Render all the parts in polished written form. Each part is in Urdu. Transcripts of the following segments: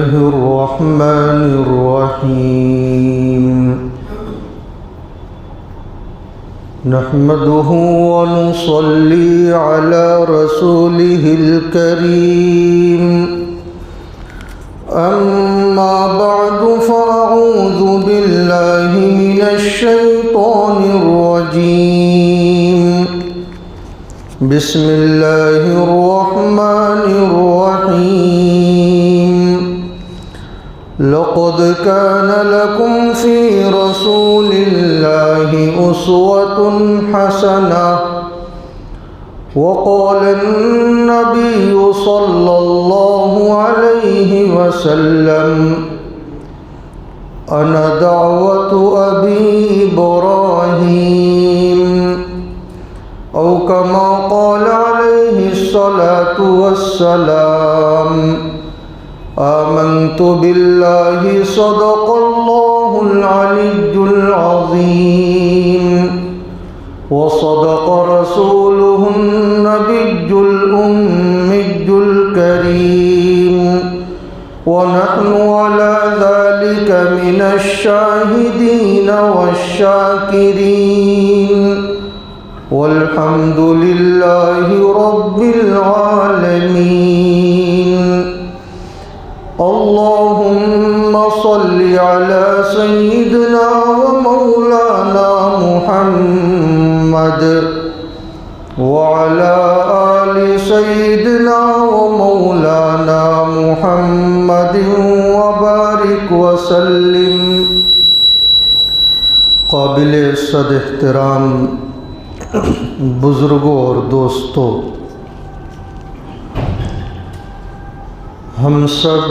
الله الرحمن الرحيم نحمده ونصلي على رسوله الكريم أما بعد فأعوذ بالله من الشيطان الرجيم بسم الله الرحمن الرحيم لقد كان لكم في رسول الله أسوة حسنة وقال النبي صلى الله عليه وسلم أنا دعوة أبي إبراهيم أو كما قال عليه الصلاة والسلام آمنت بالله صدق الله العلي العظيم وصدق رسوله النبي الأمي الكريم ونحن على ذلك من الشاهدين والشاكرين والحمد لله رب العالمين اللهم صل على سيدنا ومولانا محمد وعلى آل سيدنا ومولانا محمد وبارك وسلم. قابل صد احترام بزرگوں اور دوستوں، ہم سب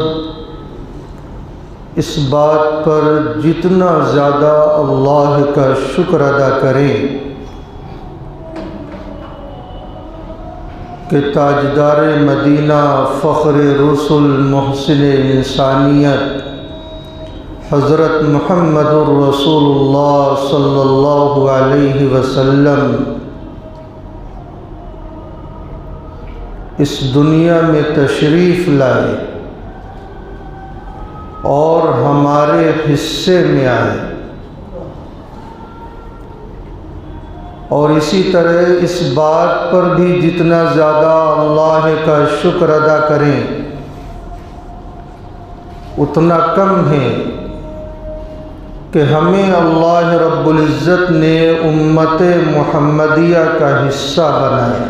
اس بات پر جتنا زیادہ اللہ کا شکر ادا کریں کہ تاجدار مدینہ فخر رسل محسن انسانیت حضرت محمد الرسول اللہ صلی اللہ علیہ وسلم اس دنیا میں تشریف لائے اور ہمارے حصے میں آئے، اور اسی طرح اس بات پر بھی جتنا زیادہ اللہ کا شکر ادا کریں اتنا کم ہے کہ ہمیں اللہ رب العزت نے امت محمدیہ کا حصہ بنایا.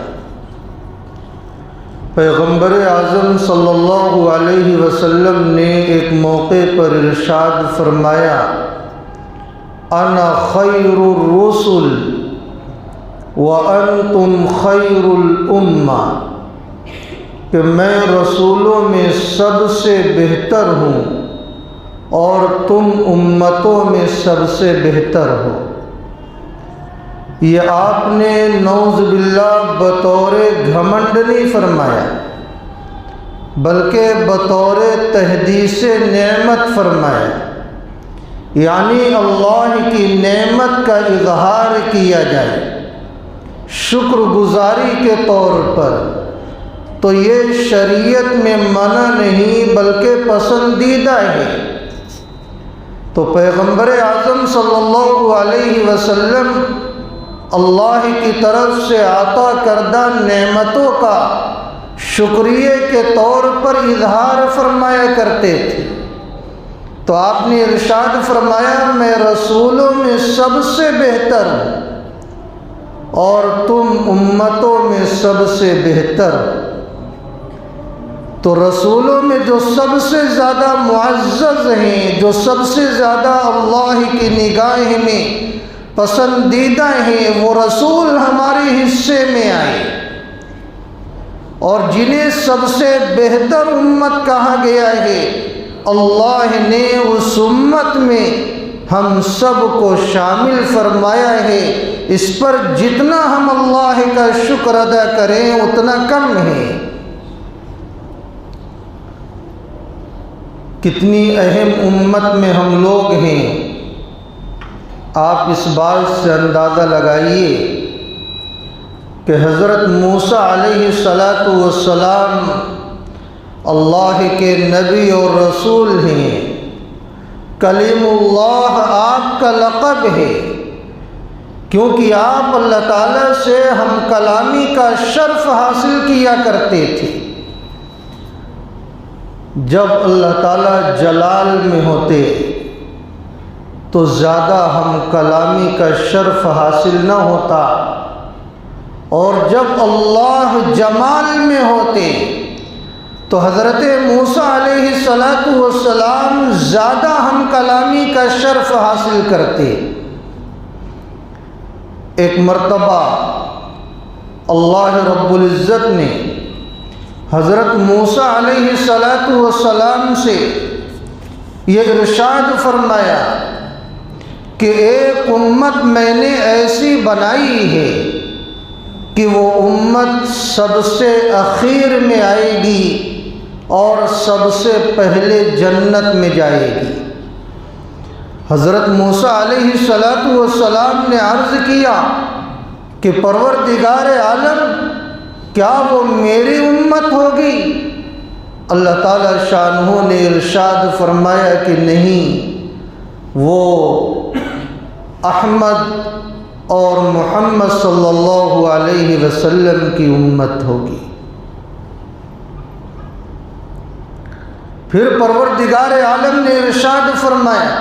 پیغمبر اعظم صلی اللہ علیہ وسلم نے ایک موقع پر ارشاد فرمایا انا خیر الرسل وانتم خیر الامہ، کہ میں رسولوں میں سب سے بہتر ہوں اور تم امتوں میں سب سے بہتر ہو. یہ آپ نے نعوذ باللہ بطور گھمنڈ نہیں فرمایا بلکہ بطور تحدیث نعمت فرمایا، یعنی اللہ کی نعمت کا اظہار کیا جائے شکر گزاری کے طور پر، تو یہ شریعت میں منع نہیں بلکہ پسندیدہ ہے. تو پیغمبر اعظم صلی اللہ علیہ وسلم اللہ کی طرف سے عطا کردہ نعمتوں کا شکریہ کے طور پر اظہار فرمایا کرتے تھے. تو آپ نے ارشاد فرمایا میں رسولوں میں سب سے بہتر ہوں اور تم امتوں میں سب سے بہتر. تو رسولوں میں جو سب سے زیادہ معزز ہیں، جو سب سے زیادہ اللہ کی نگاہ میں پسندیدہ ہیں، وہ رسول ہمارے حصے میں آئے، اور جنہیں سب سے بہتر امت کہا گیا ہے اللہ نے اس امت میں ہم سب کو شامل فرمایا ہے. اس پر جتنا ہم اللہ کا شکر ادا کریں اتنا کم ہے. کتنی اہم امت میں ہم لوگ ہیں. آپ اس بات سے اندازہ لگائیے کہ حضرت موسیٰ علیہ السلام اللہ کے نبی اور رسول ہیں، کلیم اللہ آپ کا لقب ہے، کیونکہ آپ اللہ تعالیٰ سے ہم کلامی کا شرف حاصل کیا کرتے تھے۔ جب اللہ تعالیٰ جلال میں ہوتے تو زیادہ ہم کلامی کا شرف حاصل نہ ہوتا، اور جب اللہ جمال میں ہوتے تو حضرت موسیٰ علیہ السلام زیادہ ہم کلامی کا شرف حاصل کرتے۔ ایک مرتبہ اللہ رب العزت نے حضرت موسیٰ علیہ السلام سے یہ ارشاد فرمایا کہ ایک امت میں نے ایسی بنائی ہے کہ وہ امت سب سے اخیر میں آئے گی اور سب سے پہلے جنت میں جائے گی۔ حضرت موسیٰ علیہ السلام نے عرض کیا کہ پروردگار عالم، کیا وہ میری امت ہوگی؟ اللہ تعالیٰ شانہ نے ارشاد فرمایا کہ نہیں، وہ احمد اور محمد صلی اللہ علیہ وسلم کی امت ہوگی۔ پھر پروردگار عالم نے ارشاد فرمایا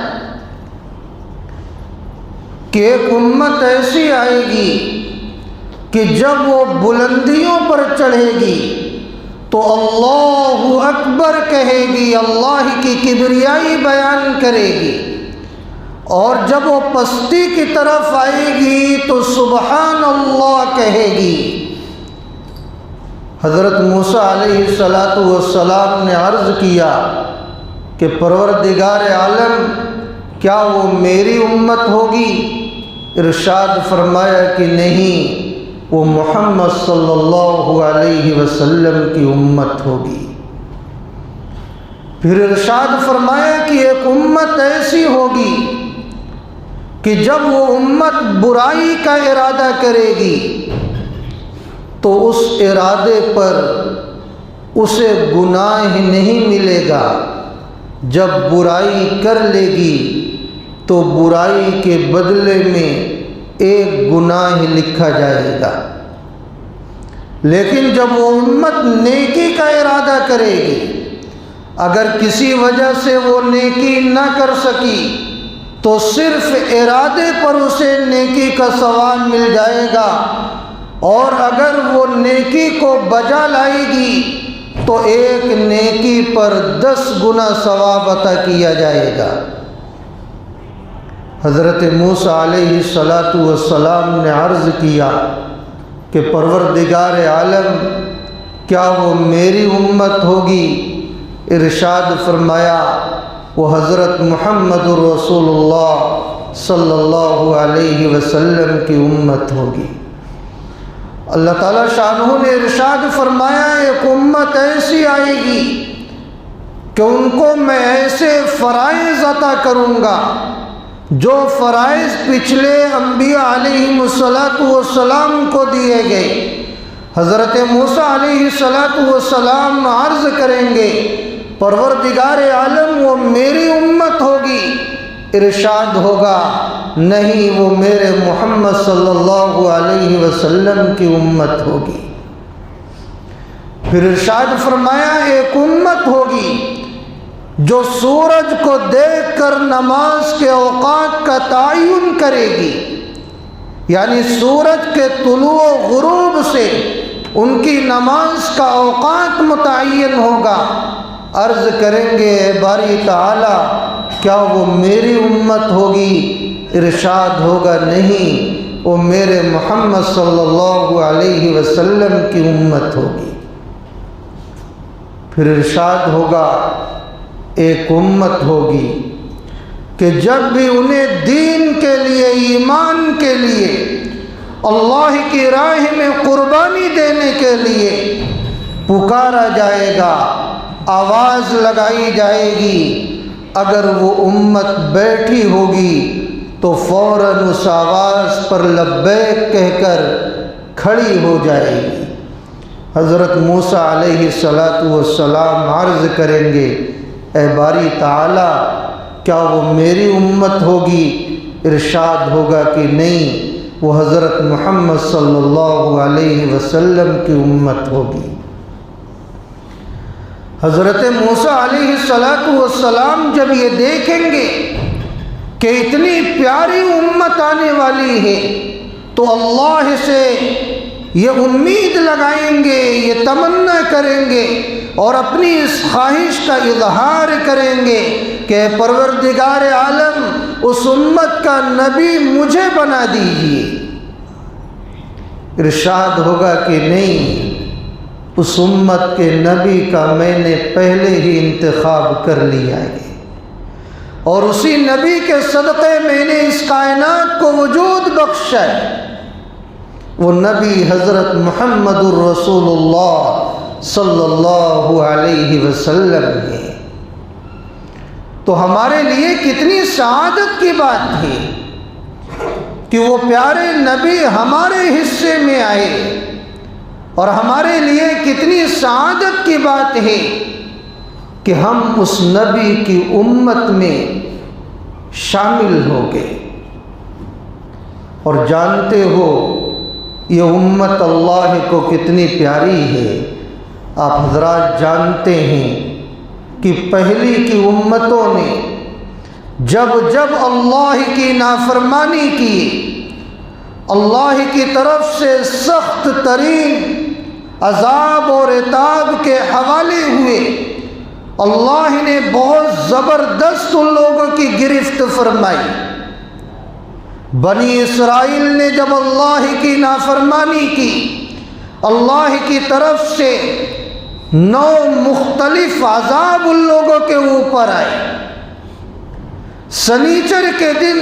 کہ ایک امت ایسی آئے گی کہ جب وہ بلندیوں پر چڑھے گی تو اللہ اکبر کہے گی، اللہ کی کبریائی بیان کرے گی، اور جب وہ پستی کی طرف آئے گی تو سبحان اللہ کہے گی۔ حضرت موسیٰ علیہ السلام نے عرض کیا کہ پروردگار عالم، کیا وہ میری امت ہوگی؟ ارشاد فرمایا کہ نہیں، وہ محمد صلی اللہ علیہ وسلم کی امت ہوگی۔ پھر ارشاد فرمایا کہ ایک امت ایسی ہوگی کہ جب وہ امت برائی کا ارادہ کرے گی تو اس ارادے پر اسے گناہ نہیں ملے گا، جب برائی کر لے گی تو برائی کے بدلے میں ایک گناہ لکھا جائے گا، لیکن جب وہ امت نیکی کا ارادہ کرے گی، اگر کسی وجہ سے وہ نیکی نہ کر سکی تو صرف ارادے پر اسے نیکی کا ثواب مل جائے گا، اور اگر وہ نیکی کو بجا لائے گی تو ایک نیکی پر 10 گنا ثواب عطا کیا جائے گا۔ حضرت موسیٰ علیہ السلام نے عرض کیا کہ پروردگار عالم، کیا وہ میری امت ہوگی؟ ارشاد فرمایا وہ حضرت محمد رسول اللہ صلی اللہ علیہ وسلم کی امت ہوگی۔ اللہ تعالیٰ شانہ نے ارشاد فرمایا ایک امت ایسی آئے گی کہ ان کو میں ایسے فرائض عطا کروں گا جو فرائض پچھلے انبیاء علیہم السلام کو دیے گئے۔ حضرت موسیٰ علیہ السلام عرض کریں گے پروردگار عالم وہ میری امت ہوگی؟ ارشاد ہوگا نہیں، وہ میرے محمد صلی اللہ علیہ وسلم کی امت ہوگی۔ پھر ارشاد فرمایا ایک امت ہوگی جو سورج کو دیکھ کر نماز کے اوقات کا تعین کرے گی، یعنی سورج کے طلوع و غروب سے ان کی نماز کا اوقات متعین ہوگا۔ عرض کریں گے اے باری تعالی، کیا وہ میری امت ہوگی؟ ارشاد ہوگا نہیں، وہ میرے محمد صلی اللہ علیہ وسلم کی امت ہوگی۔ پھر ارشاد ہوگا ایک امت ہوگی کہ جب بھی انہیں دین کے لیے، ایمان کے لیے، اللہ کی راہ میں قربانی دینے کے لیے پکارا جائے گا، آواز لگائی جائے گی، اگر وہ امت بیٹھی ہوگی تو فوراً اس آواز پر لبیک کہہ کر کھڑی ہو جائے گی۔ حضرت موسیٰ علیہ السلام عرض کریں گے اے باری تعالی کیا وہ میری امت ہوگی؟ ارشاد ہوگا کہ نہیں، وہ حضرت محمد صلی اللہ علیہ وسلم کی امت ہوگی۔ حضرت موسیٰ علیہ السلام جب یہ دیکھیں گے کہ اتنی پیاری امت آنے والی ہے تو اللہ سے یہ امید لگائیں گے، یہ تمنا کریں گے اور اپنی اس خواہش کا اظہار کریں گے کہ پروردگار عالم اس امت کا نبی مجھے بنا دیجیے۔ ارشاد ہوگا کہ نہیں، اس امت کے نبی کا میں نے پہلے ہی انتخاب کر لیا ہے، اور اسی نبی کے صدقے میں نے اس کائنات کو وجود بخشا ہے۔ وہ نبی حضرت محمد الرسول اللہ صلی اللہ علیہ وسلم ہے۔ تو ہمارے لیے کتنی سعادت کی بات ہے کہ وہ پیارے نبی ہمارے حصے میں آئے، اور ہمارے لیے کتنی سعادت کی بات ہے کہ ہم اس نبی کی امت میں شامل ہو گئے۔ اور جانتے ہو یہ امت اللہ کو کتنی پیاری ہے۔ آپ حضرات جانتے ہیں کہ پہلی کی امتوں نے جب جب اللہ کی نافرمانی کی، اللہ کی طرف سے سخت ترین عذاب اور عتاب کے حوالے ہوئے، اللہ نے بہت زبردست ان لوگوں کی گرفت فرمائی۔ بنی اسرائیل نے جب اللہ کی نافرمانی کی، اللہ کی طرف سے 9 مختلف عذاب ان لوگوں کے اوپر آئے۔ سنیچر کے دن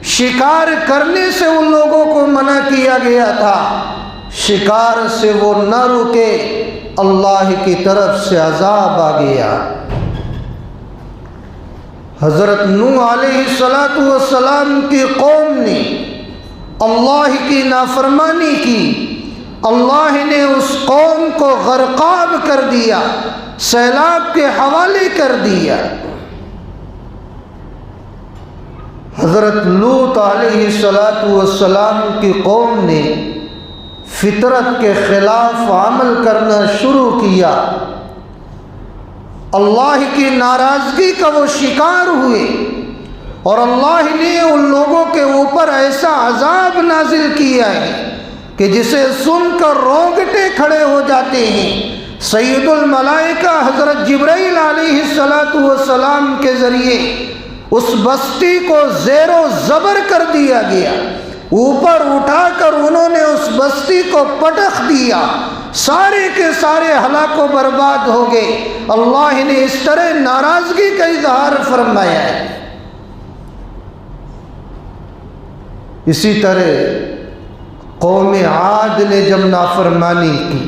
شکار کرنے سے ان لوگوں کو منع کیا گیا تھا، شکار سے وہ نہ رکے، اللہ کی طرف سے عذاب آ گیا۔ حضرت نوح علیہ السلام کی قوم نے اللہ کی نافرمانی کی، اللہ نے اس قوم کو غرقاب کر دیا، سیلاب کے حوالے کر دیا۔ حضرت لوط علیہ السلام کی قوم نے فطرت کے خلاف عمل کرنا شروع کیا، اللہ کی ناراضگی کا وہ شکار ہوئے، اور اللہ نے ان لوگوں کے اوپر ایسا عذاب نازل کیا ہے کہ جسے سن کر رونگٹے کھڑے ہو جاتے ہیں۔ سید الملائکہ حضرت جبرائیل علیہ السلام کے ذریعے اس بستی کو زیر و زبر کر دیا گیا، اوپر اٹھا کر انہوں نے اس بستی کو پٹخ دیا، سارے کے سارے ہلاک و برباد ہو گئے۔ اللہ نے اس طرح ناراضگی کا اظہار فرمایا ہے۔ اسی طرح قوم عاد نے جب نافرمانی کی،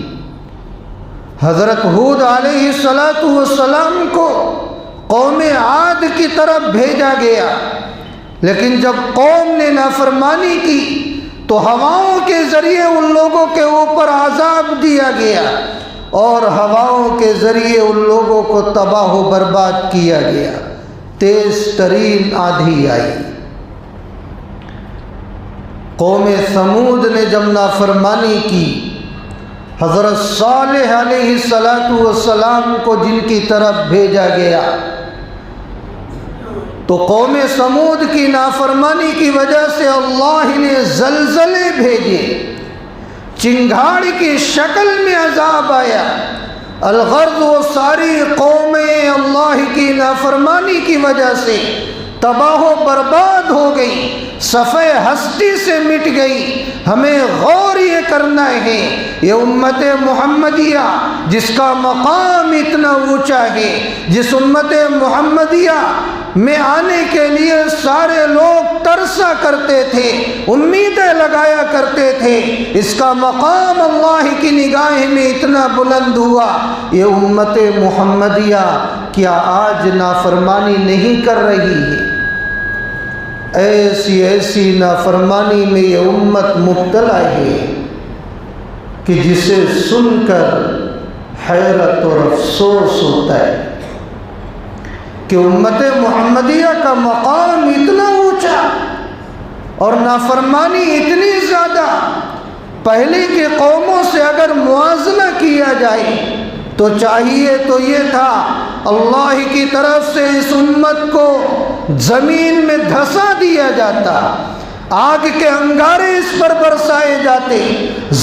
حضرت ہود علیہ السلام کو قوم عاد کی طرف بھیجا گیا، لیکن جب قوم نے نافرمانی کی تو ہواؤں کے ذریعے ان لوگوں کے اوپر عذاب دیا گیا، اور ہواؤں کے ذریعے ان لوگوں کو تباہ و برباد کیا گیا۔ تیز ترین آندھی آئی۔ قوم ثمود نے جب نافرمانی کی، حضرت صالح علیہ السلام کو جن کی طرف بھیجا گیا، تو قوم ثمود کی نافرمانی کی وجہ سے اللہ نے زلزلے بھیجے، چنگھاڑ کی شکل میں عذاب آیا۔ الغرض وہ ساری قومیں اللہ کی نافرمانی کی وجہ سے تباہ و برباد ہو گئی، صفحہ ہستی سے مٹ گئی۔ ہمیں غور یہ کرنا ہے، یہ امت محمدیہ جس کا مقام اتنا اونچا ہے، جس امت محمدیہ میں آنے کے لیے سارے لوگ ترسا کرتے تھے، امیدیں لگایا کرتے تھے، اس کا مقام اللہ کی نگاہ میں اتنا بلند ہوا۔ یہ امت محمدیہ کیا آج نافرمانی نہیں کر رہی ہے؟ ایسی ایسی نافرمانی میں یہ امت مبتلا ہے۔ کہ جسے سن کر حیرت اور افسوس ہوتا ہے کہ امت محمدیہ کا مقام اتنا اونچا اور نافرمانی اتنی زیادہ، پہلے کے قوموں سے اگر موازنہ کیا جائے تو چاہیے تو یہ تھا اللہ کی طرف سے اس امت کو زمین میں دھسا دیا جاتا، آگ کے انگارے اس پر برسائے جاتے،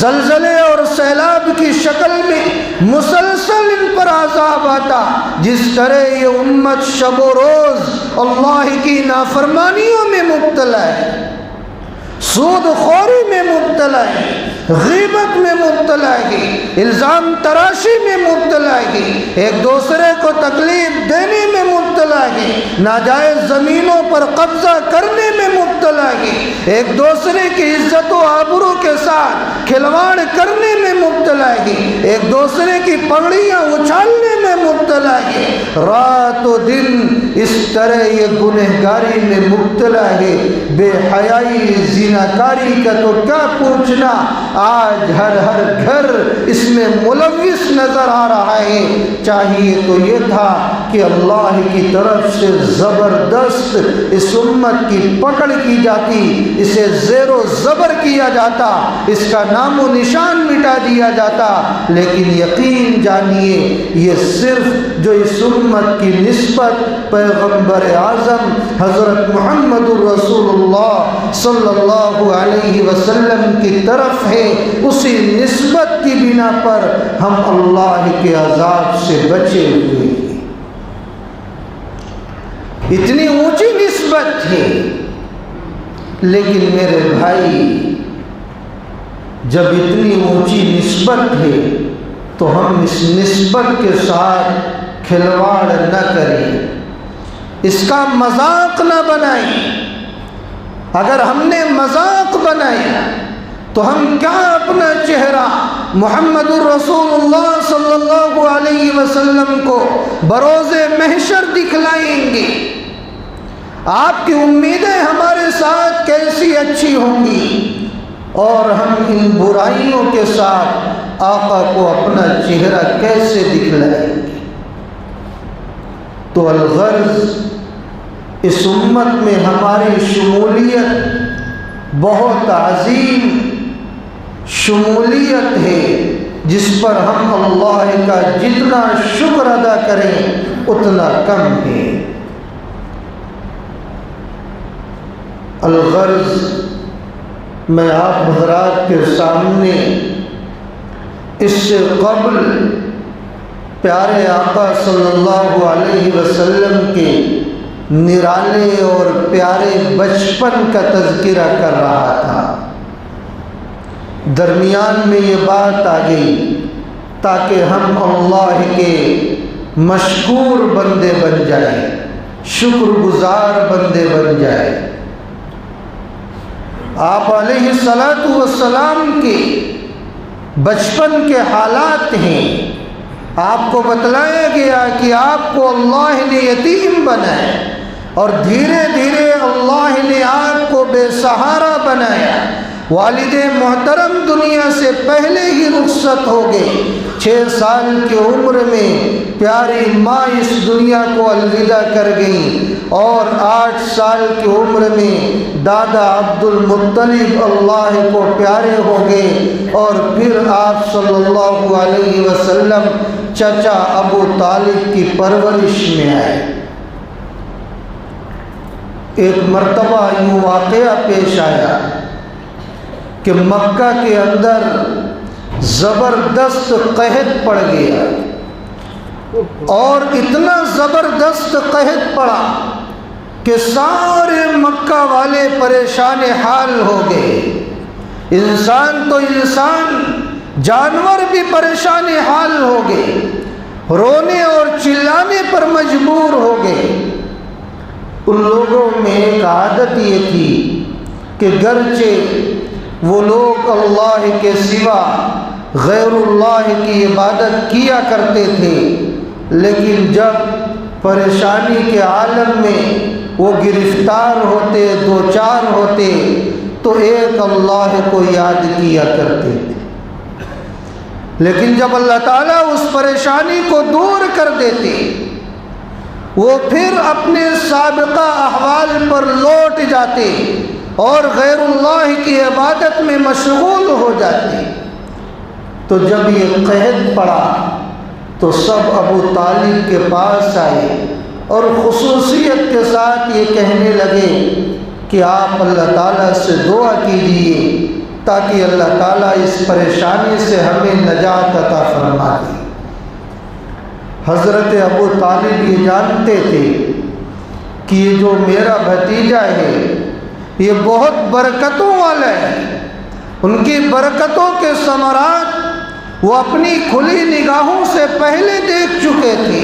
زلزلے اور سیلاب کی شکل میں مسلسل ان پر عذاب آتا۔ جس طرح یہ امت شب و روز اللہ کی نافرمانیوں میں مبتلا ہے، سود خوری میں مبتلا ہے، غیبت میں مبتلا ہے، الزام تراشی میں مبتلا ہے، ایک دوسرے کو تکلیف دینے میں مبتلا ہے، ناجائز زمینوں پر قبضہ کرنے میں مبتلا ہے، ایک دوسرے کی عزت و آبرو کے ساتھ کھلواڑ کرنے میں مبتلا ہے، ایک دوسرے کی پگڑیاں اچھالنے میں مبتلا ہے، رات و دن اس طرح یہ گنہگاری میں مبتلا ہے۔ بے حیائی زیناکاری کا تو کیا پوچھنا، آج ہر گھر اس میں ملوث نظر آ رہا ہے۔ چاہیے تو یہ تھا کہ اللہ کی طرف سے زبردست اس امت کی پکڑ کی جاتی، اسے زیر و زبر کیا جاتا، اس کا نام و نشان مٹا دیا جاتا، لیکن یقین جانیے یہ صرف جو اس امت کی نسبت پیغمبر اعظم حضرت محمد الرسول اللہ صلی اللہ علیہ وسلم کی طرف ہے، اسی نسبت کی بنا پر ہم اللہ کے عذاب سے بچے ہوئے ہیں۔ اتنی اونچی نسبت ہے، لیکن میرے بھائی جب اتنی اونچی نسبت ہے تو ہم اس نسبت کے ساتھ کھلواڑ نہ کریں، اس کا مذاق نہ بنائیں۔ اگر ہم نے مذاق بنایا تو ہم کیا اپنا چہرہ محمد الرسول اللہ صلی اللہ علیہ وسلم کو بروز محشر دکھلائیں گے؟ آپ کی امیدیں ہمارے ساتھ کیسی اچھی ہوں گی، اور ہم ان برائیوں کے ساتھ آقا کو اپنا چہرہ کیسے دکھلائیں گے؟ تو الغرض اس امت میں ہماری شمولیت بہت عظیم شمولیت ہے، جس پر ہم اللہ کا جتنا شکر ادا کریں اتنا کم ہے۔ الغرض میں آپ حضرات کے سامنے اس سے قبل پیارے آقا صلی اللہ علیہ وسلم کے نرالے اور پیارے بچپن کا تذکرہ کر رہا تھا۔ درمیان میں یہ بات آ گئی تاکہ ہم اللہ کے مشکور بندے بن جائیں، شکر گزار بندے بن جائیں۔ آپ علیہ الصلاۃ والسلام کے بچپن کے حالات ہیں، آپ کو بتلایا گیا کہ آپ کو اللہ نے یتیم بنایا اور دھیرے دھیرے اللہ نے آپ کو بے سہارا بنایا۔ والد محترم دنیا سے پہلے ہی رخصت ہو گئے، 6 سال کی عمر میں پیاری ماں اس دنیا کو الوداع کر گئی، اور 8 سال کی عمر میں دادا عبد المطلب اللہ کو پیارے ہو گئے، اور پھر آپ صلی اللہ علیہ وسلم چچا ابو طالب کی پرورش میں آئے۔ ایک مرتبہ یوں واقعہ پیش آیا کہ مکہ کے اندر زبردست قحط پڑ گیا، اور اتنا زبردست قحط پڑا کہ سارے مکہ والے پریشان حال ہو گئے۔ انسان تو انسان، جانور بھی پریشان حال ہو گئے، رونے اور چلانے پر مجبور ہو گئے۔ ان لوگوں میں ایک عادت یہ تھی کہ گرچہ وہ لوگ اللہ کے سوا غیر اللہ کی عبادت کیا کرتے تھے، لیکن جب پریشانی کے عالم میں وہ گرفتار ہوتے، دوچار ہوتے، تو ایک اللہ کو یاد کیا کرتے تھے۔ لیکن جب اللہ تعالیٰ اس پریشانی کو دور کر دیتے وہ پھر اپنے سابقہ احوال پر لوٹ جاتے اور غیر اللہ کی عبادت میں مشغول ہو جاتے۔ تو جب یہ قحط پڑا تو سب ابو طالب کے پاس آئے اور خصوصیت کے ساتھ یہ کہنے لگے کہ آپ اللہ تعالیٰ سے دعا کیجیے تاکہ اللہ تعالیٰ اس پریشانی سے ہمیں نجات عطا فرما دے۔ حضرت ابو طالب یہ جانتے تھے کہ یہ جو میرا بھتیجا ہے یہ بہت برکتوں والا ہے، ان کی برکتوں کے ثمرات وہ اپنی کھلی نگاہوں سے پہلے دیکھ چکے تھے،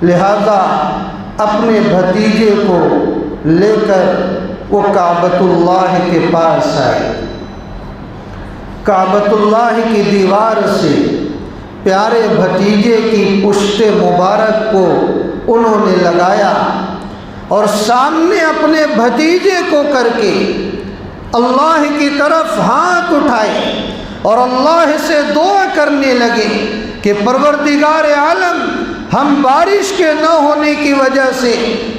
لہذا اپنے بھتیجے کو لے کر وہ کعبۃ اللہ کے پاس آئے۔ کعبۃ اللہ کی دیوار سے پیارے بھتیجے کی پشت مبارک کو انہوں نے لگایا اور سامنے اپنے بھتیجے کو کر کے اللہ کی طرف ہاتھ اٹھائے اور اللہ سے دعا کرنے لگے کہ پروردگار عالم، ہم بارش کے نہ ہونے کی وجہ سے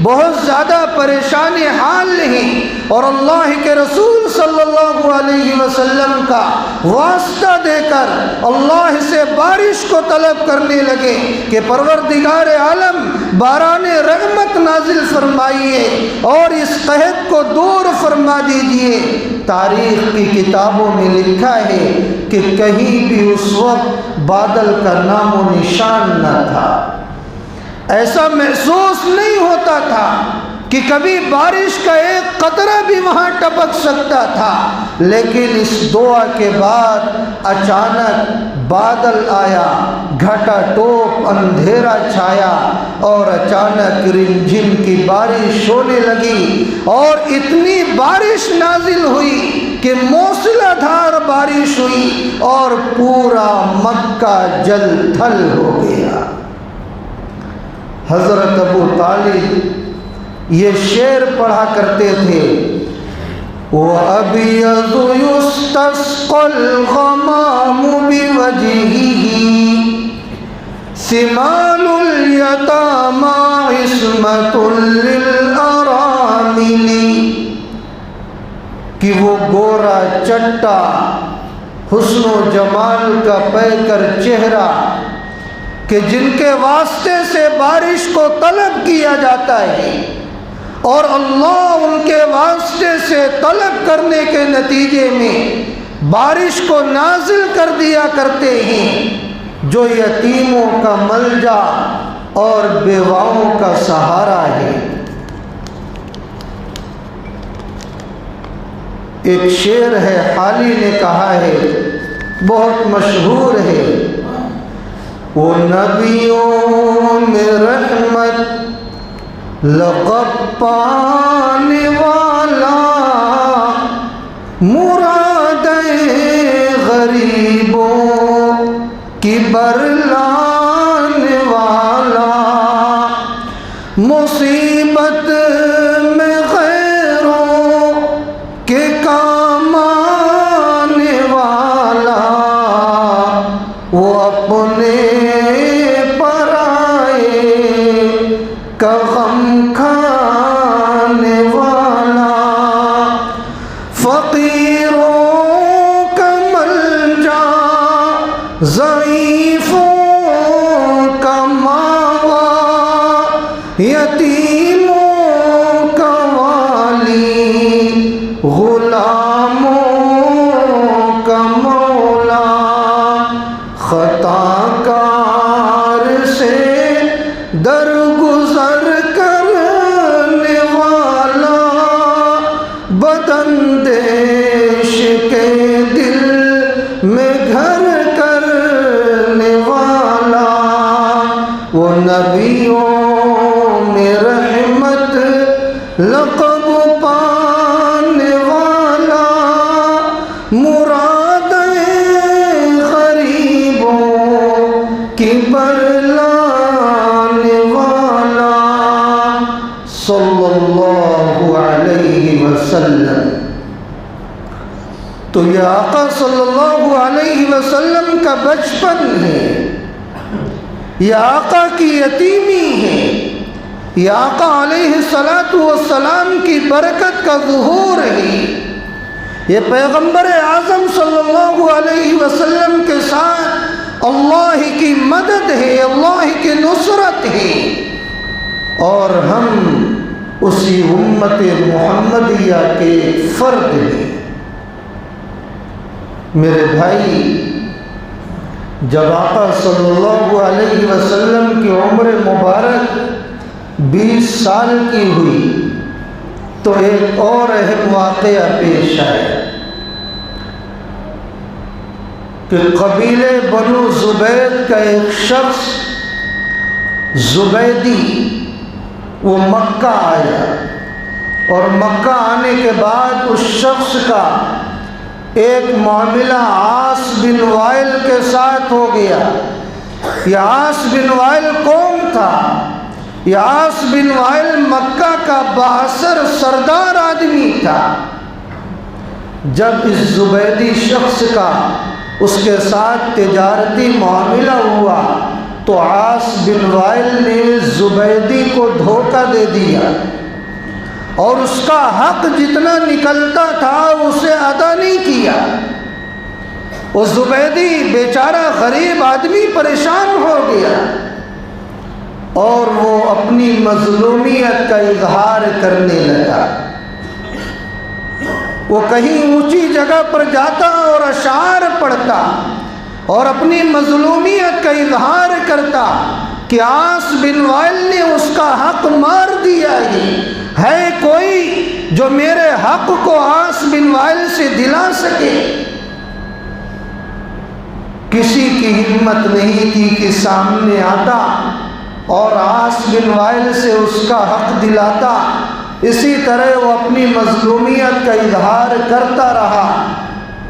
بہت زیادہ پریشان حال ہیں، اور اللہ کے رسول صلی اللہ علیہ وسلم کا واسطہ دے کر اللہ سے بارش کو طلب کرنے لگے کہ پروردگار عالم باران رحمت نازل فرمائیے اور اس قحط کو دور فرما دیجیے۔ تاریخ کی کتابوں میں لکھا ہے کہ کہیں بھی اس وقت بادل کا نام و نشان نہ تھا، ایسا محسوس نہیں ہوتا تھا کہ کبھی بارش کا ایک قطرہ بھی وہاں ٹپک سکتا تھا، لیکن اس دعا کے بعد اچانک بادل آیا، گھٹا ٹوپ اندھیرا چھایا اور اچانک رمجھم کی بارش ہونے لگی اور اتنی بارش نازل ہوئی کہ موسلا دھار بارش ہوئی اور پورا مکہ جل تھل ہو گیا۔ حضرت ابو طالب یہ شعر پڑھا کرتے تھے، وَأَبْيَضُ يُسْتَسْقَى الْغَمَامُ بِوَجْهِهِ سِمَالُ الْيَتَامَى عِصْمَةٌ لِلْأَرَامِلِ، کہ وہ گورا چٹا حسن و جمال کا پیکر چہرہ کہ جن کے واسطے سے بارش کو طلب کیا جاتا ہے اور اللہ ان کے واسطے سے طلب کرنے کے نتیجے میں بارش کو نازل کر دیا کرتے ہیں، جو یتیموں کا ملجا اور بیواؤں کا سہارا ہے۔ ایک شعر ہے، حالی نے کہا ہے، بہت مشہور ہے، وہ نبیوں میں رحمت لقب پانے والا، مرادیں غریبوں کی برلانے والا، مصیبت میں غیروں کے کام آنے والا، وہ اپنے کا غم کھانے والا، فقیروں کا ملجا، ضعیفوں کا ماوا، یتیموں کا والی، غلاموں کا مولا، خطا کار سے درگزر کرنے والا، بداندیش کے دل میں گھر کرنے والا، وہ نبیوں میں رحمت لقب پانے والا، مرادیں غریبوں کی برلانے والا، صلی اللہ علیہ وسلم۔ تو یہ آقا صلی اللہ علیہ وسلم کا بچپن ہے، یہ آقا کی یتیمی ہے، یہ آقا علیہ السلام کی برکت کا ظہور ہے، یہ پیغمبر اعظم صلی اللہ علیہ وسلم کے ساتھ اللہ کی مدد ہے، اللہ کی نصرت ہے، اور ہم اسی امت محمدیہ کے فرد ہیں۔ میرے بھائی، جب آقا صلی اللہ علیہ وسلم کی عمر مبارک 20 سال کی ہوئی تو ایک اور اہم واقعہ پیش آیا کہ قبیلے بنو زبید کا ایک شخص زبیدی وہ مکہ آیا، اور مکہ آنے کے بعد اس شخص کا ایک معاملہ عاص بن وائل کے ساتھ ہو گیا۔ یہ عاص بن وائل کون تھا؟ یہ عاص بن وائل مکہ کا بااثر سردار آدمی تھا۔ جب اس زبیدی شخص کا اس کے ساتھ تجارتی معاملہ ہوا تو عاص بن وائل نے زبیدی کو دھوکہ دے دیا، اور اس کا حق جتنا نکلتا تھا اسے ادا نہیں کیا۔ وہ زبیدی بیچارہ غریب آدمی پریشان ہو گیا، اور وہ اپنی مظلومیت کا اظہار کرنے لگا۔ وہ کہیں اونچی جگہ پر جاتا اور اشعار پڑھتا اور اپنی مظلومیت کا اظہار کرتا کہ عاص بن وائل نے اس کا حق مار دیا ہے کوئی جو میرے حق کو عاص بن وائل سے دلا سکے؟ کسی کی ہمت نہیں تھی کہ سامنے آتا اور عاص بن وائل سے اس کا حق دلاتا۔ اسی طرح وہ اپنی مظلومیت کا اظہار کرتا رہا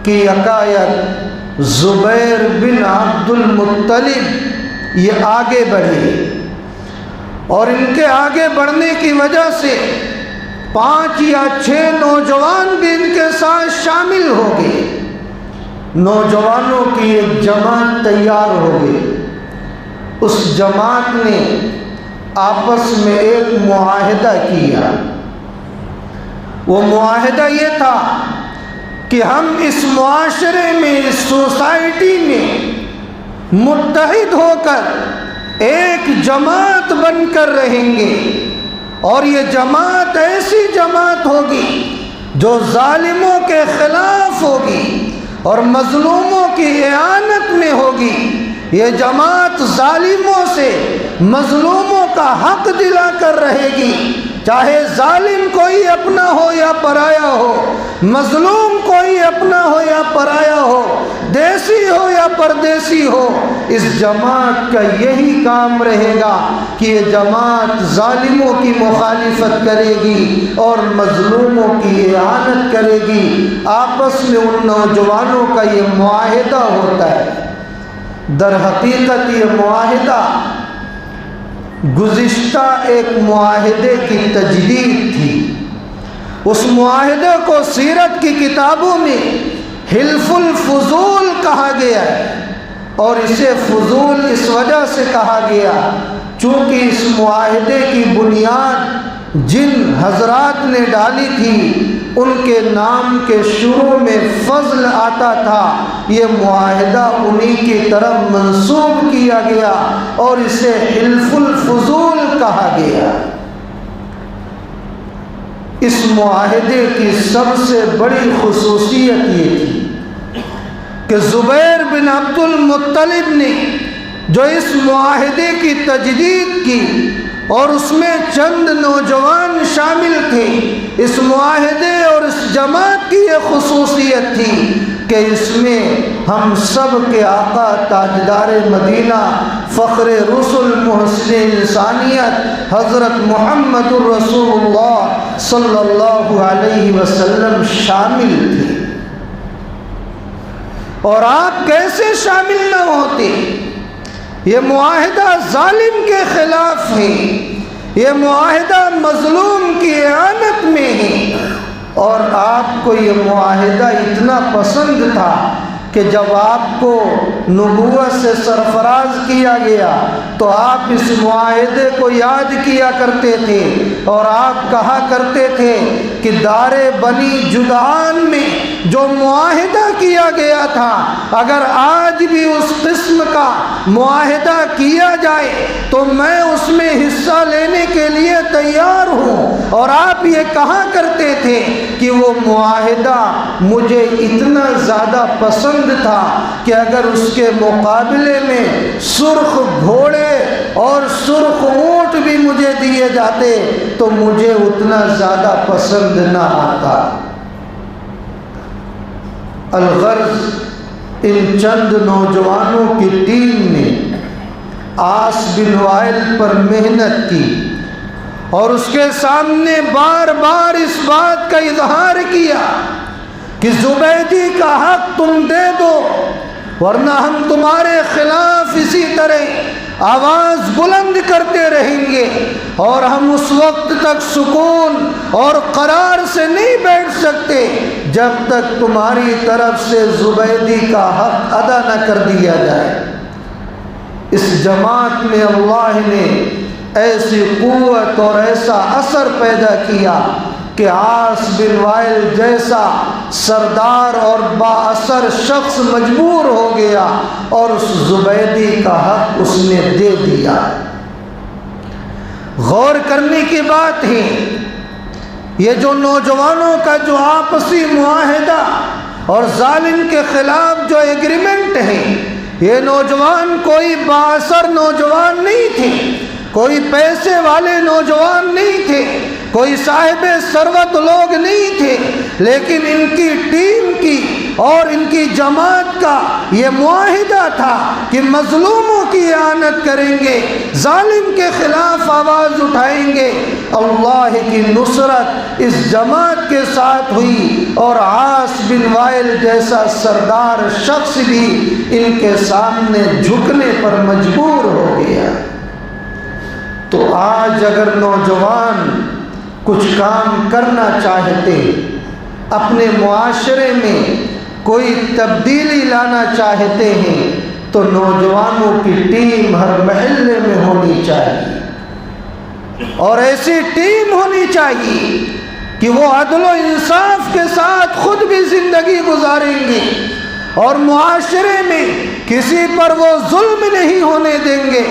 کہ یکایک زبیر بن عبد المطلب یہ آگے بڑھے، اور ان کے آگے بڑھنے کی وجہ سے 5 یا 6 نوجوان بھی ان کے ساتھ شامل ہو گئے۔ نوجوانوں کی ایک جماعت تیار ہو گئی۔ اس جماعت نے آپس میں ایک معاہدہ کیا۔ وہ معاہدہ یہ تھا کہ ہم اس معاشرے میں، اس سوسائٹی میں متحد ہو کر ایک جماعت بن کر رہیں گے، اور یہ جماعت ایسی جماعت ہوگی جو ظالموں کے خلاف ہوگی اور مظلوموں کی اعانت میں ہوگی۔ یہ جماعت ظالموں سے مظلوموں کا حق دلا کر رہے گی، چاہے ظالم کوئی اپنا ہو یا پرایا ہو، مظلوم کوئی اپنا ہو یا پرایا ہو، دیسی ہو یا پردیسی ہو۔ اس جماعت کا یہی کام رہے گا کہ یہ جماعت ظالموں کی مخالفت کرے گی اور مظلوموں کی اعانت کرے گی۔ آپس میں ان نوجوانوں کا یہ معاہدہ ہوتا ہے۔ در حقیقت یہ معاہدہ گزشتہ ایک معاہدے کی تجدید تھی۔ اس معاہدے کو سیرت کی کتابوں میں حلف الفضول کہا گیا ہے، اور اسے فضول اس وجہ سے کہا گیا چونکہ اس معاہدے کی بنیاد جن حضرات نے ڈالی تھی ان کے نام کے شروع میں فضل آتا تھا۔ یہ معاہدہ انہی کی طرف منسوب کیا گیا اور اسے حلف الفضول کہا گیا۔ اس معاہدے کی سب سے بڑی خصوصیت یہ تھی کہ زبیر بن عبد المطلب نے جو اس معاہدے کی تجدید کی، اور اس میں چند نوجوان شامل تھے، اس معاہدے اور اس جماعت کی یہ خصوصیت تھی کہ اس میں ہم سب کے آقا تاجدار مدینہ، فخر رسل، محسن انسانیت حضرت محمد الرسول اللہ صلی اللہ علیہ وسلم شامل تھے۔ اور آپ کیسے شامل نہ ہوتے؟ یہ معاہدہ ظالم کے خلاف ہے، یہ معاہدہ مظلوم کی اعانت میں ہے، اور آپ کو یہ معاہدہ اتنا پسند تھا کہ جب آپ کو نبوت سے سرفراز کیا گیا تو آپ اس معاہدے کو یاد کیا کرتے تھے، اور آپ کہا کرتے تھے کہ دار بنی جدعان میں جو معاہدہ کیا گیا تھا، اگر آج بھی اس قسم کا معاہدہ کیا جائے تو میں اس میں حصہ لینے کے لیے تیار ہوں۔ اور آپ یہ کہا کرتے تھے کہ وہ معاہدہ مجھے اتنا زیادہ پسند تھا کہ اگر اس کے مقابلے میں سرخ گھوڑے اور سرخ اونٹ بھی مجھے دیے جاتے تو مجھے اتنا زیادہ پسند نہ آتا۔ الغرض، ان چند نوجوانوں کی ٹیم نے عاص بن وائل پر محنت کی اور اس کے سامنے بار بار اس بات کا اظہار کیا کہ زبیدی کا حق تم دے دو، ورنہ ہم تمہارے خلاف اسی طرح آواز بلند کرتے رہیں گے، اور ہم اس وقت تک سکون اور قرار سے نہیں بیٹھ سکتے جب تک تمہاری طرف سے زبیدی کا حق ادا نہ کر دیا جائے۔ اس جماعت میں اللہ نے ایسی قوت اور ایسا اثر پیدا کیا کہ عاص بن وائل جیسا سردار اور با اثر شخص مجبور ہو گیا اور اس زبیدی کا حق اس نے دے دیا۔ غور کرنے کی بات ہے، یہ جو نوجوانوں کا جو آپسی معاہدہ اور ظالم کے خلاف جو ایگریمنٹ ہے، یہ نوجوان کوئی با اثر نوجوان نہیں تھے، کوئی پیسے والے نوجوان نہیں تھے، کوئی صاحب ثروت لوگ نہیں تھے، لیکن ان کی ٹیم کی اور ان کی جماعت کا یہ معاہدہ تھا کہ مظلوموں کی اعانت کریں گے، ظالم کے خلاف آواز اٹھائیں گے۔ اللہ کی نصرت اس جماعت کے ساتھ ہوئی اور عاص بن وائل جیسا سردار شخص بھی ان کے سامنے جھکنے پر مجبور ہو گیا۔ تو آج اگر نوجوان کچھ کام کرنا چاہتے، اپنے معاشرے میں کوئی تبدیلی لانا چاہتے ہیں، تو نوجوانوں کی ٹیم ہر محلے میں ہونی چاہیے، اور ایسی ٹیم ہونی چاہیے کہ وہ عدل و انصاف کے ساتھ خود بھی زندگی گزاریں گے اور معاشرے میں کسی پر وہ ظلم نہیں ہونے دیں گے۔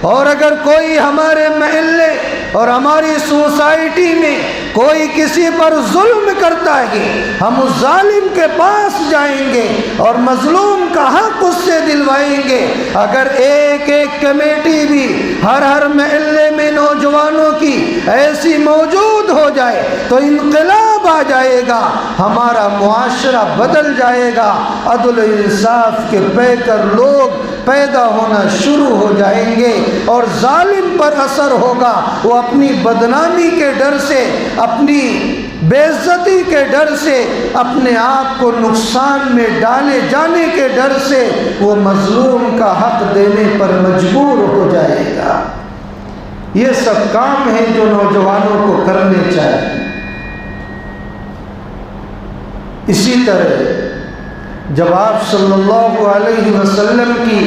اور اگر کوئی ہمارے محلے اور ہماری سوسائٹی میں کوئی کسی پر ظلم کرتا ہے، ہم اس ظالم کے پاس جائیں گے اور مظلوم کا حق اس سے دلوائیں گے۔ اگر ایک ایک کمیٹی بھی ہر محلے میں نوجوانوں کی ایسی موجود ہو جائے تو انقلاب آ جائے گا، ہمارا معاشرہ بدل جائے گا، عدل و انصاف کے پیکر لوگ پیدا ہونا شروع ہو جائیں گے، اور ظالم پر اثر ہوگا، وہ اپنی بدنامی کے ڈر سے، اپنی بے عزتی کے ڈر سے، اپنے آپ کو نقصان میں ڈالے جانے کے ڈر سے وہ مظلوم کا حق دینے پر مجبور ہو جائے گا۔ یہ سب کام ہیں جو نوجوانوں کو کرنے چاہیے۔ اسی طرح جب آپ صلی اللہ علیہ وسلم کی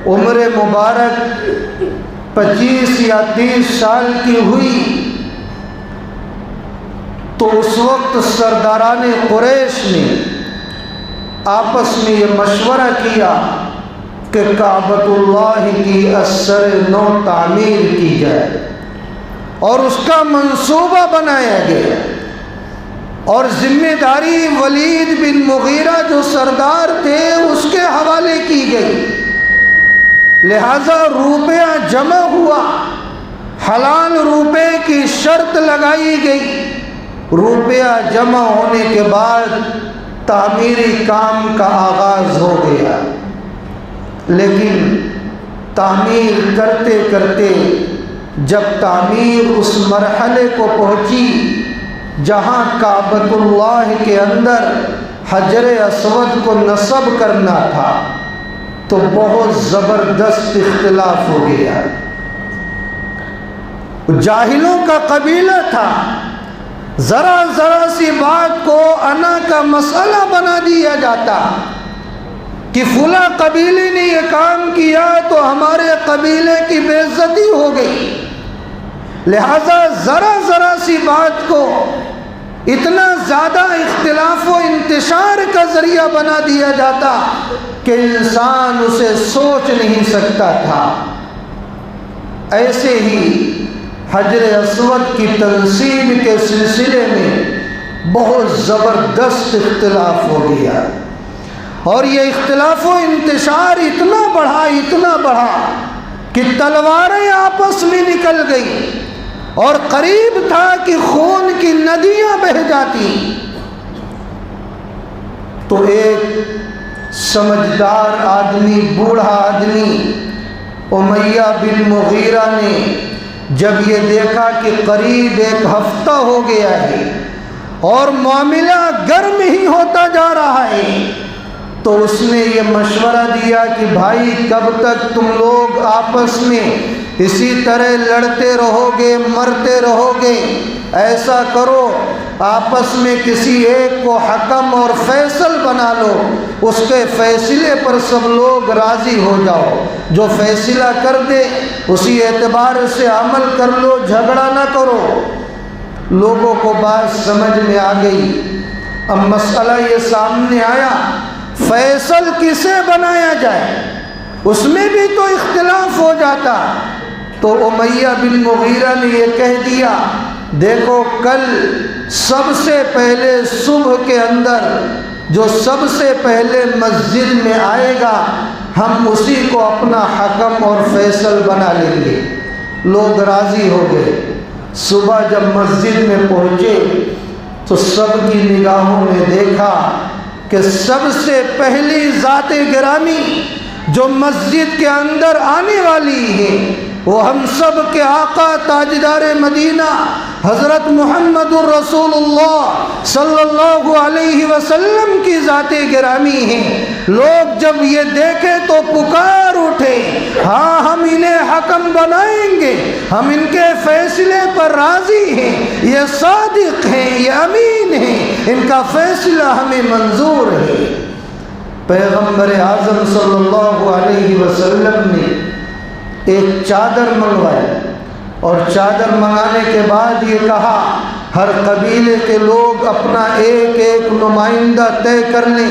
عمر مبارک 25 یا 30 سال کی ہوئی تو اس وقت سرداران قریش نے آپس میں یہ مشورہ کیا کہ کعبۃ اللہ کی اثر نو تعمیر کی جائے، اور اس کا منصوبہ بنایا گیا، اور ذمہ داری ولید بن مغیرہ جو سردار تھے اس کے حوالے کی گئی۔ لہذا روپیہ جمع ہوا، حلال روپے کی شرط لگائی گئی۔ روپیہ جمع ہونے کے بعد تعمیری کام کا آغاز ہو گیا، لیکن تعمیر کرتے کرتے جب تعمیر اس مرحلے کو پہنچی جہاں کعبۃ اللہ کے اندر حجر اسود کو نصب کرنا تھا تو بہت زبردست اختلاف ہو گیا۔ جاہلوں کا قبیلہ تھا، ذرا ذرا سی بات کو انا کا مسئلہ بنا دیا جاتا کہ فلاں قبیلے نے یہ کام کیا تو ہمارے قبیلے کی بے عزتی ہو گئی، لہذا ذرا ذرا سی بات کو اتنا زیادہ اختلاف و انتشار کا ذریعہ بنا دیا جاتا کہ انسان اسے سوچ نہیں سکتا تھا۔ ایسے ہی حجر اسود کی تنصیب کے سلسلے میں بہت زبردست اختلاف ہو گیا، اور یہ اختلاف و انتشار اتنا بڑھا کہ تلواریں آپس میں نکل گئی، اور قریب تھا کہ خون کی ندیاں بہہ جاتی۔ تو ایک سمجھدار آدمی، بوڑھا آدمی امیہ بن مغیرہ نے جب یہ دیکھا کہ قریب ایک ہفتہ ہو گیا ہے اور معاملہ گرم ہی ہوتا جا رہا ہے، تو اس نے یہ مشورہ دیا کہ بھائی کب تک تم لوگ آپس میں اسی طرح لڑتے رہو گے، مرتے رہو گے؟ ایسا کرو، آپس میں کسی ایک کو حکم اور فیصل بنا لو، اس کے فیصلے پر سب لوگ راضی ہو جاؤ، جو فیصلہ کر دے اسی اعتبار سے عمل کر لو، جھگڑا نہ کرو۔ لوگوں کو بات سمجھ میں آ گئی۔ اب مسئلہ یہ سامنے آیا، فیصل کسے بنایا جائے؟ اس میں بھی تو اختلاف ہو جاتا۔ تو امیہ بن مغیرہ نے یہ کہہ دیا، دیکھو کل سب سے پہلے صبح کے اندر جو سب سے پہلے مسجد میں آئے گا ہم اسی کو اپنا حکم اور فیصل بنا لیں گے۔ لوگ راضی ہو گئے۔ صبح جب مسجد میں پہنچے تو سب کی نگاہوں نے دیکھا کہ سب سے پہلی ذات گرامی جو مسجد کے اندر آنے والی ہے وہ ہم سب کے آقا تاجدار مدینہ حضرت محمد الرسول اللہ صلی اللہ علیہ وسلم کی ذات گرامی ہے۔ لوگ جب یہ دیکھے تو پکار اٹھے، ہاں ہم انہیں حکم بنائیں گے، ہم ان کے فیصلے پر راضی ہیں، یہ صادق ہیں، یہ امین ہیں، ان کا فیصلہ ہمیں منظور ہے۔ پیغمبر اعظم صلی اللہ علیہ وسلم نے ایک چادر منگوائی، اور چادر منگانے کے بعد یہ کہا ہر قبیلے کے لوگ اپنا ایک ایک نمائندہ طے کر لیں۔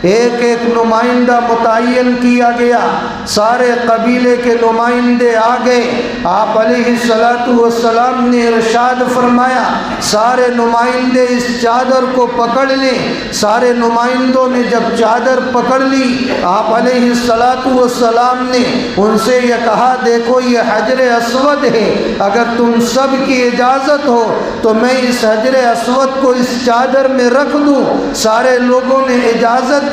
ایک ایک نمائندہ متعین کیا گیا، سارے قبیلے کے نمائندے آ گئے۔ آپ علیہ السلام نے ارشاد فرمایا سارے نمائندے اس چادر کو پکڑ لیں۔ سارے نمائندوں نے جب چادر پکڑ لی، آپ علیہ السلام نے ان سے یہ کہا دیکھو یہ حجر اسود ہے، اگر تم سب کی اجازت ہو تو میں اس حجر اسود کو اس چادر میں رکھ دوں۔ سارے لوگوں نے اجازت دی۔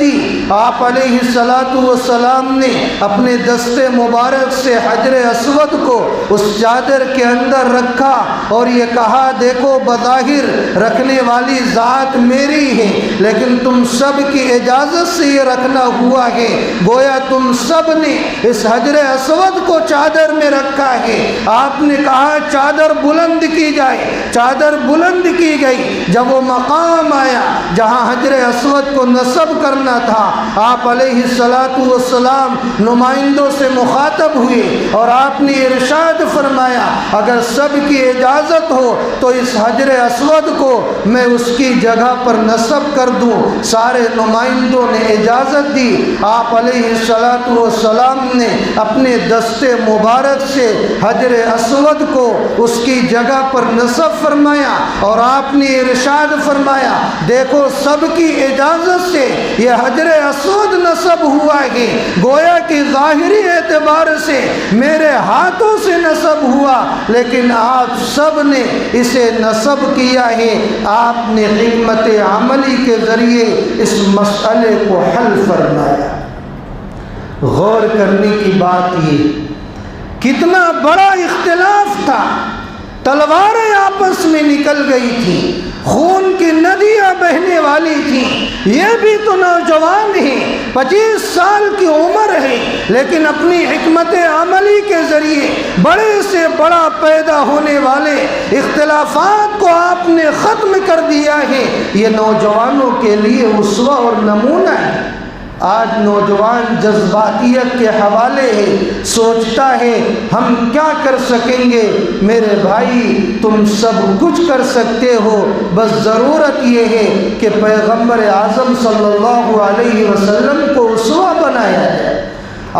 آپ علیہ السلام نے اپنے دست مبارک سے حجر اسود کو اس چادر کے اندر رکھا اور یہ کہا دیکھو بظاہر رکھنے والی ذات میری ہے، لیکن تم سب کی اجازت سے یہ رکھنا ہوا ہے، گویا تم سب نے اس حجر اسود کو چادر میں رکھا ہے۔ آپ نے کہا چادر بلند کی جائے، چادر بلند کی گئی۔ جب وہ مقام آیا جہاں حجر اسود کو نصب کرنا تھا، آپ علیہ السلام نمائندوں سے مخاطب ہوئے اور آپ نے ارشاد فرمایا اگر سب کی اجازت ہو تو اس حجر اسود کو میں اس کی جگہ پر نصب کر دوں۔ سارے نمائندوں نے اجازت دی۔ آپ علیہ السلام نے اپنے دست مبارک سے حجر اسود کو اس کی جگہ پر نصب فرمایا اور آپ نے ارشاد فرمایا دیکھو سب کی اجازت سے یہ حجر اسود نصب ہوا ہے، گویا کہ ظاہری اعتبار سے میرے ہاتھوں سے نصب ہوا، لیکن آپ سب نے اسے نصب کیا ہے۔ آپ نے حکمت عملی کے ذریعے اس مسئلے کو حل فرمایا۔ غور کرنے کی بات یہ کتنا بڑا اختلاف تھا، تلواریں آپس میں نکل گئی تھیں، خون کی ندیاں بہنے والی تھیں۔ یہ بھی تو نوجوان ہیں، 25 سال کی عمر ہے، لیکن اپنی حکمت عملی کے ذریعے بڑے سے بڑا پیدا ہونے والے اختلافات کو آپ نے ختم کر دیا ہے۔ یہ نوجوانوں کے لیے اسوہ اور نمونہ ہے۔ آج نوجوان جذباتیت کے حوالے ہے، سوچتا ہے ہم کیا کر سکیں گے۔ میرے بھائی، تم سب کچھ کر سکتے ہو، بس ضرورت یہ ہے کہ پیغمبر اعظم صلی اللہ علیہ وسلم کو اسوہ بنایا جائے۔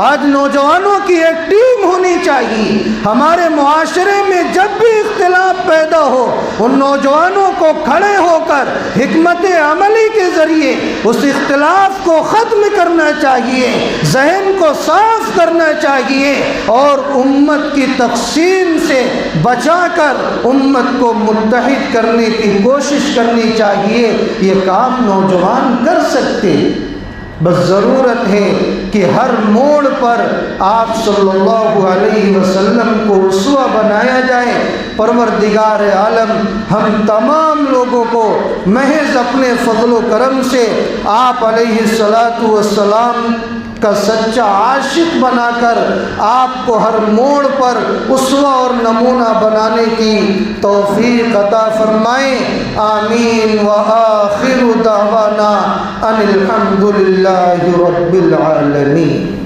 آج نوجوانوں کی ایک ٹیم ہونی چاہیے۔ ہمارے معاشرے میں جب بھی اختلاف پیدا ہو، ان نوجوانوں کو کھڑے ہو کر حکمت عملی کے ذریعے اس اختلاف کو ختم کرنا چاہیے، ذہن کو صاف کرنا چاہیے، اور امت کی تقسیم سے بچا کر امت کو متحد کرنے کی کوشش کرنی چاہیے۔ یہ کام نوجوان کر سکتے، بس ضرورت ہے کہ ہر موڑ پر آپ صلی اللہ علیہ وسلم کو اسوہ بنایا جائے۔ پروردگار عالم ہم تمام لوگوں کو محض اپنے فضل و کرم سے آپ علیہ الصلاۃ والسلام کا سچا عاشق بنا کر آپ کو ہر موڑ پر اسوہ اور نمونہ بنانے کی توفیق عطا فرمائیں۔ آمین۔ وآخر دعوانا ان الحمد للہ رب العالمین۔